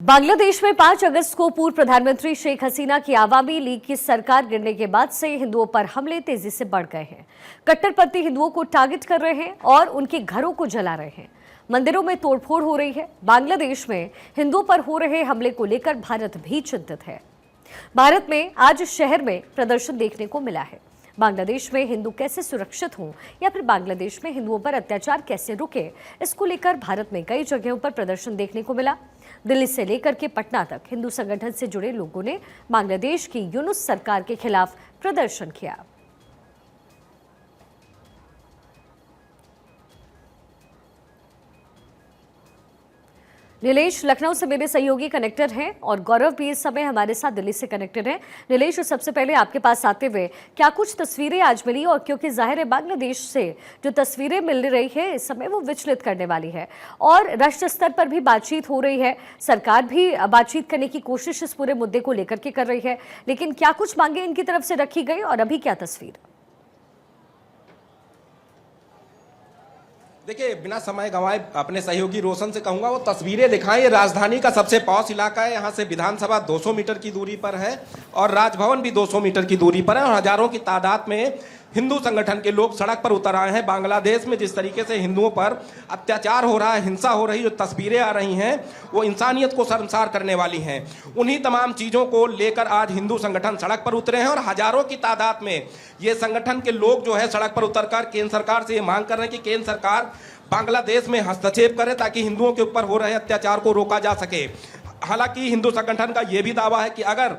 बांग्लादेश में 5 अगस्त को पूर्व प्रधानमंत्री शेख हसीना की आवामी लीग की सरकार गिरने के बाद से हिंदुओं पर हमले तेजी से बढ़ गए हैं। कट्टरपंथी हिंदुओं को टारगेट कर रहे हैं और उनके घरों को जला रहे हैं। मंदिरों में तोड़फोड़ हो रही है। बांग्लादेश में हिंदुओं पर हो रहे हमले को लेकर भारत भी चिंतित है। भारत में आज शहर में प्रदर्शन देखने को मिला है। बांग्लादेश में हिंदू कैसे सुरक्षित हों या फिर बांग्लादेश में हिंदुओं पर अत्याचार कैसे रुके, इसको लेकर भारत में कई जगहों पर प्रदर्शन देखने को मिला। दिल्ली से लेकर के पटना तक हिंदू संगठन से जुड़े लोगों ने बांग्लादेश की यूनुस सरकार के खिलाफ प्रदर्शन किया। नीलेश लखनऊ से मेरे सहयोगी कनेक्टर हैं और गौरव भी इस समय हमारे साथ दिल्ली से कनेक्टेड हैं। नीलेश, सबसे पहले आपके पास आते हुए क्या कुछ तस्वीरें आज मिली, और क्योंकि जाहिर है बांग्लादेश से जो तस्वीरें मिल रही है इस समय वो विचलित करने वाली है और राष्ट्र स्तर पर भी बातचीत हो रही है, सरकार भी बातचीत करने की कोशिश इस पूरे मुद्दे को लेकर के कर रही है, लेकिन क्या कुछ मांगे इनकी तरफ से रखी गई और अभी क्या तस्वीर? देखिए, बिना समय गंवाए अपने सहयोगी रोशन से कहूंगा वो तस्वीरें दिखाएं। ये राजधानी का सबसे पॉश इलाका है। यहाँ से विधानसभा 200 मीटर की दूरी पर है और राजभवन भी 200 मीटर की दूरी पर है और हजारों की तादाद में हिंदू संगठन के लोग सड़क पर उतर आए हैं। बांग्लादेश में जिस तरीके से हिंदुओं पर अत्याचार हो रहा है, हिंसा हो रही, जो तस्वीरें आ रही हैं वो इंसानियत को शर्मसार करने वाली हैं। उन्हीं तमाम चीज़ों को लेकर आज हिंदू संगठन सड़क पर उतरे हैं और हजारों की तादाद में ये संगठन के लोग जो है सड़क पर उतरकर केंद्र सरकार से ये मांग कर रहे हैं कि केंद्र सरकार बांग्लादेश में हस्तक्षेप करे ताकि हिंदुओं के ऊपर हो रहे अत्याचार को रोका जा सके। हालांकि हिंदू संगठन का यह भी दावा है कि अगर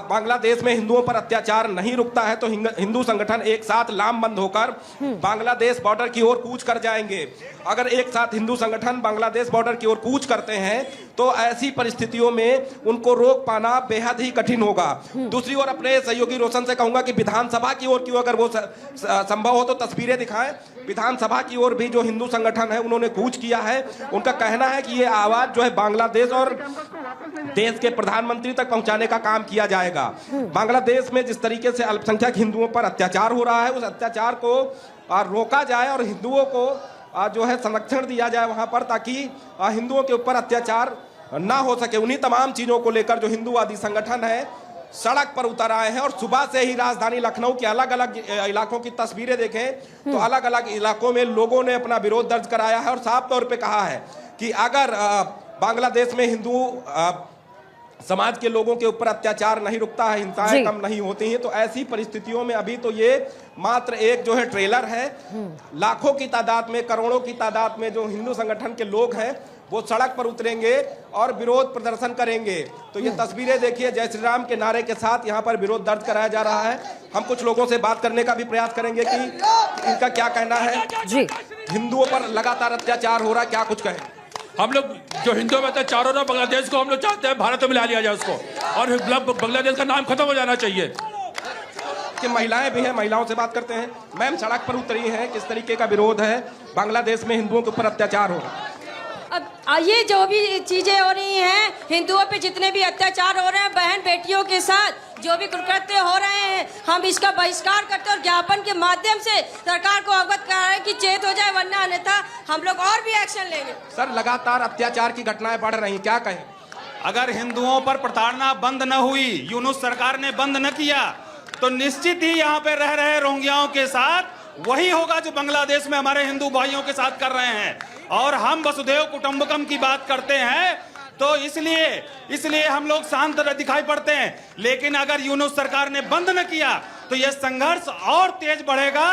बांग्लादेश में हिंदुओं पर अत्याचार नहीं रुकता है तो हिंदू संगठन एक साथ लामबंद होकर बांग्लादेश बॉर्डर की ओर कूच कर जाएंगे। अगर एक साथ हिंदू संगठन बांग्लादेश बॉर्डर की ओर कूच करते हैं तो ऐसी परिस्थितियों में उनको रोक पाना बेहद ही कठिन होगा। दूसरी ओर अपने सहयोगी रोशन से कहूंगा कि विधानसभा की ओर क्यों अगर वो संभव हो तो तस्वीरें दिखाएं। विधानसभा की ओर भी जो हिंदू संगठन है उन्होंने कूच किया है। उनका कहना है कि ये आवाज जो है बांग्लादेश और देश के प्रधानमंत्री तक पहुंचाने का काम किया जाएगा। बांग्लादेश में जिस तरीके से अल्पसंख्यक हिंदुओं पर अत्याचार हो रहा है उस अत्याचार को रोका जाए और हिंदुओं को जो है संरक्षण दिया जाए वहां पर, ताकि हिंदुओं के ऊपर अत्याचार ना हो सके। उन्हीं तमाम चीजों को लेकर जो हिंदूवादी संगठन है सड़क पर उतर आए हैं और सुबह से ही राजधानी लखनऊ के अलग अलग इलाकों की तस्वीरें देखें तो अलग अलग इलाकों में लोगों ने अपना विरोध दर्ज कराया है और साफ तौर पे कहा है कि अगर बांग्लादेश में हिंदू समाज के लोगों के ऊपर अत्याचार नहीं रुकता है, हिंसाएं कम नहीं होती हैं, तो ऐसी परिस्थितियों में अभी तो ये मात्र एक जो है ट्रेलर है। लाखों की तादाद में, करोड़ों की तादाद में जो हिंदू संगठन के लोग हैं वो सड़क पर उतरेंगे और विरोध प्रदर्शन करेंगे। तो ये तस्वीरें देखिए, जय श्री राम के नारे के साथ यहाँ पर विरोध दर्ज कराया जा रहा है। हम कुछ लोगों से बात करने का भी प्रयास करेंगे कि इनका क्या कहना है। हिंदुओं पर लगातार अत्याचार हो रहा है, क्या कुछ कहें? हम लोग जो हिंदुओं में अत्याचार हो रहा है बांग्लादेश को हम लोग चाहते हैं भारत में मिला लिया जाए उसको, और बांग्लादेश का नाम खत्म हो जाना चाहिए। कि महिलाएं भी हैं, महिलाओं से बात करते हैं। मैम, सड़क पर उतरी हैं, किस तरीके का विरोध है? बांग्लादेश में हिंदुओं के ऊपर अत्याचार हो रहा है। अब ये जो भी चीजें हो रही हैं, हिंदुओं पे जितने भी अत्याचार हो रहे हैं, बहन बेटियों के साथ जो भी कुकृत्य हो रहे हैं, हम इसका बहिष्कार करते हैं और ज्ञापन के माध्यम से सरकार को अवगत करा रहे हैं कि चेत हो जाए, वरना अन्यथा हम लोग और भी एक्शन लेंगे। सर, लगातार अत्याचार की घटनाएं बढ़ रही, क्या कहें? अगर हिंदुओं पर प्रताड़ना बंद न हुई, यूनुस सरकार ने बंद न किया, तो निश्चित ही यहाँ पे रह रहे रोहिंग्याओं के साथ वही होगा जो बांग्लादेश में हमारे हिंदू भाइयों के साथ कर रहे हैं। और हम वसुधैव कुटुंबकम की बात करते हैं तो इसलिए हम लोग शांत दिखाई पड़ते हैं। लेकिन अगर यूनुस सरकार ने बंद न किया तो यह संघर्ष और तेज बढ़ेगा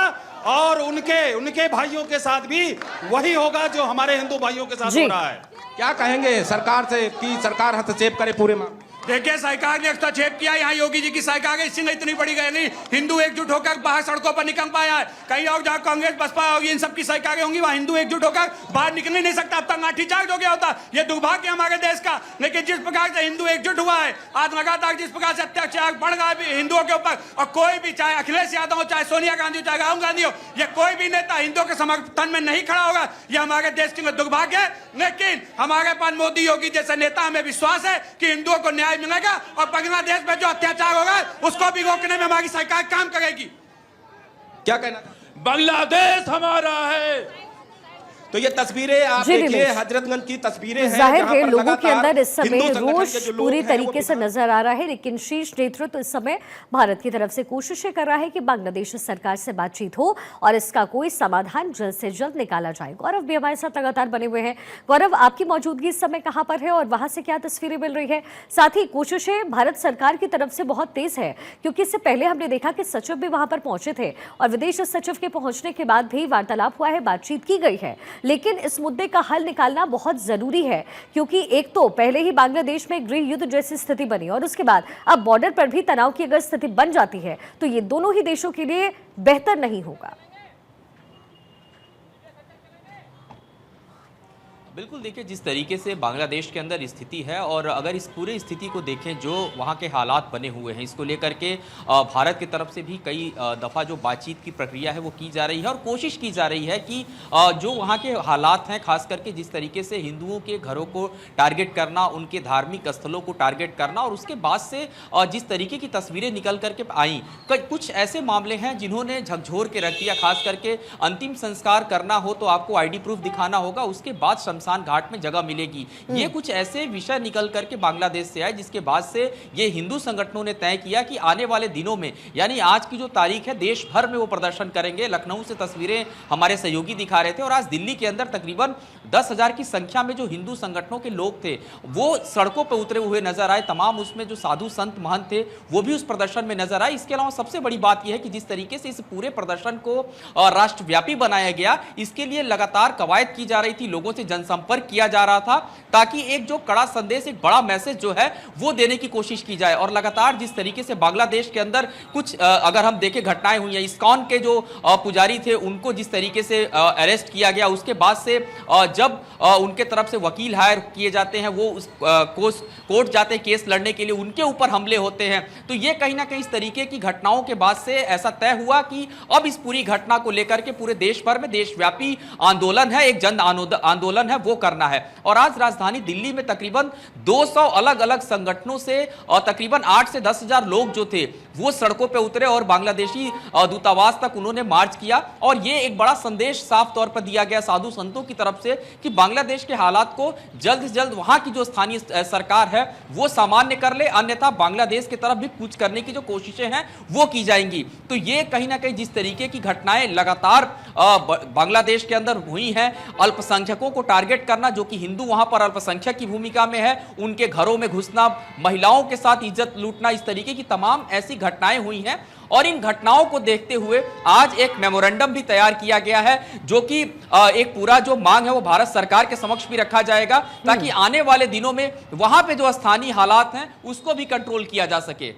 और उनके भाइयों के साथ भी वही होगा जो हमारे हिंदू भाइयों के साथ हो रहा है। क्या कहेंगे सरकार से कि सरकार हस्तक्षेप करे पूरे मामले? देखिए, सरकार ने हस्तक्षेप किया। यहाँ योगी जी की सरकार है, इससे इतनी बड़ी गई नहीं। हिंदू एकजुट होकर बाहर सड़कों पर निकल पाया है। कहीं और जहाँ कांग्रेस बसपा होगी, इन सब की सरकारें होंगी, वहाँ हिंदू एकजुट होकर बाहर निकल नहीं सकता। अब तक लाठीचार्ज हो गया होता। ये दुर्भाग्य हमारे देश का। लेकिन जिस प्रकार से हिंदू एकजुट हुआ है, आज लगातार जिस प्रकार से अत्याचार बढ़ रहा है हिंदुओं के ऊपर, और कोई भी, चाहे अखिलेश यादव हो, चाहे सोनिया गांधी हो, चाहे राहुल गांधी हो, ये कोई भी नेता हिंदुओं के समर्थन में नहीं खड़ा होगा। ये हमारे देश के दुर्भाग्य है। लेकिन हमारे पास मोदी योगी जैसे नेता, हमें विश्वास है कि हिंदुओं को न्याय मिलेगा और बांग्लादेश में जो अत्याचार होगा उसको भी रोकने में हमारी सरकार काम करेगी। क्या कहना? बांग्लादेश हमारा है, तो ये तस्वीरें आप जी, देखिए, निमेश। हजरतगंज की तस्वीरें हैं जाहिर जहां है पर लोगों के लगातार अंदर इस समय हिंदू संगठन रोष के जो लोग पूरी हैं, वो तरीके से नजर आ रहा है, लेकिन शीर्ष नेतृत्व इस समय भारत की तरफ से कोशिशें कर रहा है कि बांग्लादेश सरकार से बातचीत हो और इसका कोई समाधान जल्द से जल्द निकाला जाए। गौरव भी हमारे साथ लगातार बने हुए हैं। गौरव, आपकी मौजूदगी इस समय कहां पर है और वहां से क्या तस्वीरें मिल रही है? साथ ही कोशिशें भारत सरकार की तरफ से बहुत तेज है, क्योंकि इससे पहले हमने देखा कि सचिव भी वहां पर पहुंचे थे और विदेश सचिव के पहुंचने के बाद भी वार्तालाप हुआ है, बातचीत की गई है, लेकिन इस मुद्दे का हल निकालना बहुत जरूरी है, क्योंकि एक तो पहले ही बांग्लादेश में गृह युद्ध जैसी स्थिति बनी और उसके बाद अब बॉर्डर पर भी तनाव की अगर स्थिति बन जाती है तो ये दोनों ही देशों के लिए बेहतर नहीं होगा। बिल्कुल, देखिए जिस तरीके से बांग्लादेश के अंदर स्थिति है और अगर इस पूरे स्थिति को देखें जो वहाँ के हालात बने हुए हैं, इसको लेकर के भारत की तरफ से भी कई दफ़ा जो बातचीत की प्रक्रिया है वो की जा रही है और कोशिश की जा रही है कि जो वहाँ के हालात हैं, खास करके जिस तरीके से हिंदुओं के घरों को टारगेट करना, उनके धार्मिक स्थलों को टारगेट करना और उसके बाद से जिस तरीके की तस्वीरें निकल करके आई, कुछ ऐसे मामले हैं जिन्होंने झकझोर के रख दिया। खास करके अंतिम संस्कार करना हो तो आपको ID प्रूफ दिखाना होगा, उसके बाद शमशान घाट में जगह मिलेगी। ये कुछ ऐसे विषय निकल करके बांग्लादेश से आए जिसके बाद से ये हिंदू संगठनों ने तय किया कि आने वाले दिनों में, यानी आज की जो तारीख है, देश भर में वो प्रदर्शन करेंगे। लखनऊ से तस्वीरें हमारे सहयोगी दिखा रहे थे और आज दिल्ली के अंदर तकरीबन 10,000 की संख्या में जो हिंदू संगठनों के लोग थे वो सड़कों पर उतरे हुए नजर आए। तमाम उसमें जो साधु संत महंत थे वो भी उस प्रदर्शन में नजर आए। इसके अलावा सबसे बड़ी बात यह है कि जिस तरीके से इस पूरे प्रदर्शन को राष्ट्रव्यापी बनाया गया, इसके लिए लगातार कवायद की जा रही थी, लोगों से जनसंपर्क किया जा रहा था ताकि एक जो कड़ा संदेश, एक बड़ा मैसेज जो है वो देने की कोशिश की जाए। और लगातार जिस तरीके से बांग्लादेश के अंदर कुछ अगर हम देखें घटनाएं हुई हैं, इस्कॉन के जो पुजारी थे उनको जिस तरीके से अरेस्ट किया गया, उसके बाद से जब उनके तरफ से वकील हायर किए जाते हैं, वो उस कोर्ट जाते हैं केस लड़ने के लिए, उनके ऊपर हमले होते हैं। तो ये कहीं ना कहीं इस तरीके की घटनाओं के बाद से ऐसा तय हुआ कि अब इस पूरी घटना को लेकर के पूरे देश भर में देशव्यापी आंदोलन है, एक जन आंदोलन है, वो करना है। और आज राजधानी दिल्ली में तकरीबन 200 अलग अलग संगठनों से और तकरीबन 8 से 10,000 लोग जो थे वो सड़कों पे उतरे और बांग्लादेशी दूतावास तक उन्होंने मार्च किया। और ये एक बड़ा संदेश साफ तौर पर दिया गया साधु संतों की तरफ से कि बांग्लादेश के हालात को जल्द से जल्द वहां की जो स्थानीय सरकार है वो सामान्य कर ले, अन्यथा बांग्लादेश की तरफ भी कूच करने की जो कोशिशें हैं वो की जाएंगी। तो ये कहीं ना कहीं जिस तरीके की घटनाएं लगातार बांग्लादेश के अंदर हुई हैं, अल्पसंख्यकों को टारगेट करना, जो कि हिंदू वहां पर अल्पसंख्यक की भूमिका में है, उनके घरों में घुसना, महिलाओं के साथ इज्जत लूटना, इस तरीके की तमाम ऐसी घटनाएं हुई हैं। और इन घटनाओं को देखते हुए आज एक मेमोरेंडम भी तैयार किया गया है, जो कि एक पूरा जो मांग है वो भारत सरकार के समक्ष भी रखा जाएगा ताकि आने वाले दिनों में वहां पे जो स्थानीय हालात हैं उसको भी कंट्रोल किया जा सके।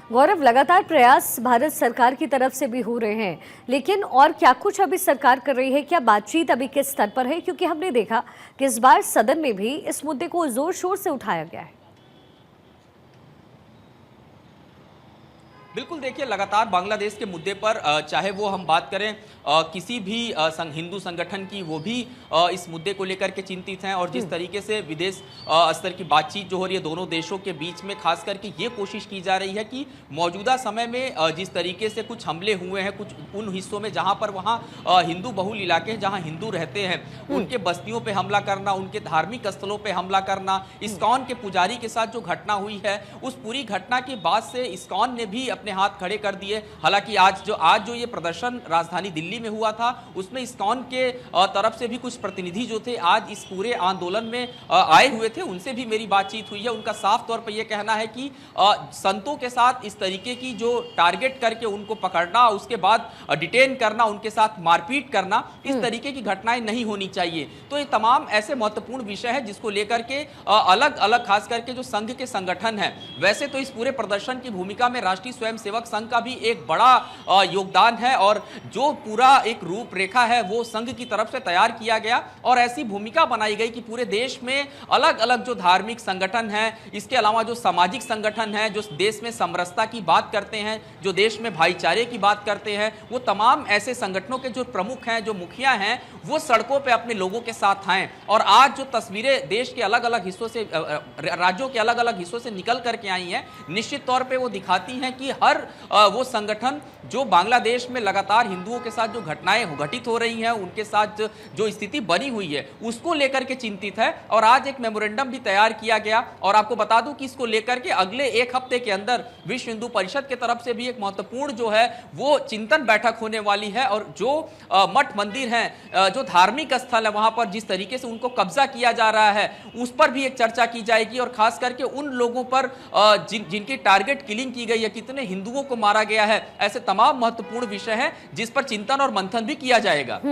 गौरव, लगातार प्रयास भारत सरकार की तरफ से भी हो रहे हैं, लेकिन और क्या कुछ अभी सरकार कर रही है? क्या बातचीत अभी किस स्तर पर है? क्योंकि हमने देखा कि इस बार सदन में भी इस मुद्दे को जोर शोर से उठाया गया है। बिल्कुल, देखिए लगातार बांग्लादेश के मुद्दे पर चाहे वो हम बात करें किसी भी हिंदू संगठन की, वो भी इस मुद्दे को लेकर के चिंतित हैं। और जिस तरीके से विदेश स्तर की बातचीत जो हो रही है दोनों देशों के बीच में, खास करके ये कोशिश की जा रही है कि मौजूदा समय में जिस तरीके से कुछ हमले हुए हैं कुछ उन हिस्सों में जहाँ पर वहाँ हिंदू बहुल इलाके हैं, जहाँ हिंदू रहते हैं, उनके बस्तियों पर हमला करना, उनके धार्मिक स्थलों पर हमला करना, इस्कॉन के पुजारी के साथ जो घटना हुई है उस पूरी घटना के बाद से इस्कॉन ने भी अपने हाथ खड़े कर दिए। हालांकि आज जो ये प्रदर्शन राजधानी दिल्ली में हुआ था उसमें इस्कॉन के तरफ से भी कुछ प्रतिनिधि जो थे आज इस पूरे आंदोलन में आए हुए थे, उनसे भी मेरी बातचीत हुई है। उनका साफ तौर पर यह कहना है कि संतों के साथ इस तरीके की जो टारगेट करके उनको पकड़ना, उसके बाद डिटेन करना, उनके साथ मारपीट करना, इस तरीके की घटनाएं नहीं होनी चाहिए। तो ये तमाम ऐसे महत्वपूर्ण विषय है जिसको लेकर के अलग अलग खास करके जो संघ के संगठन है, वैसे तो इस पूरे प्रदर्शन की भूमिका में राष्ट्रीय स्वयंसेवक संघ का भी एक बड़ा योगदान है और जो पूरा एक रूपरेखा है वो संघ की तरफ से तैयार किया गया और ऐसी भूमिका बनाई गई कि पूरे देश में अलग अलग जो धार्मिक संगठन हैं, इसके अलावा जो सामाजिक संगठन हैं, जो देश में समरसता की बात करते हैं, जो देश में भाईचारे की बात करते हैं, वो तमाम ऐसे संगठनों के जो प्रमुख हैं, जो मुखिया हैं, वो सड़कों पे अपने लोगों के साथ आए। और आज जो तस्वीरें देश के अलग अलग हिस्सों से, राज्यों के अलग अलग हिस्सों से निकल करके आई हैं, निश्चित तौर पे वो दिखाती हैं कि हर वो संगठन जो बांग्लादेश में लगातार हिंदुओं के साथ जो घटनाएं घटित हो रही हैं, उनके साथ जो स्थिति बनी हुई है उसको लेकर के चिंतित है। और आज एक मेमोरेंडम भी तैयार किया गया और आपको बता दूं कि इसको लेकर के अगले एक हफ्ते के अंदर विश्व हिंदू परिषद की तरफ से भी एक महत्वपूर्ण जो है वो चिंतन बैठक होने वाली है। और जो मठ मंदिर हैं, जो धार्मिक स्थल है, वहां पर जिस तरीके से उनको कब्जा किया जा रहा है उस पर भी एक चर्चा की जाएगी। और खास करके उन लोगों पर जिनकी टारगेट किलिंग की गई है, कितने हिंदुओं को मारा गया है, ऐसे तमाम महत्वपूर्ण विषय हैं जिस पर चिंतन और मंथन भी किया जाएगा।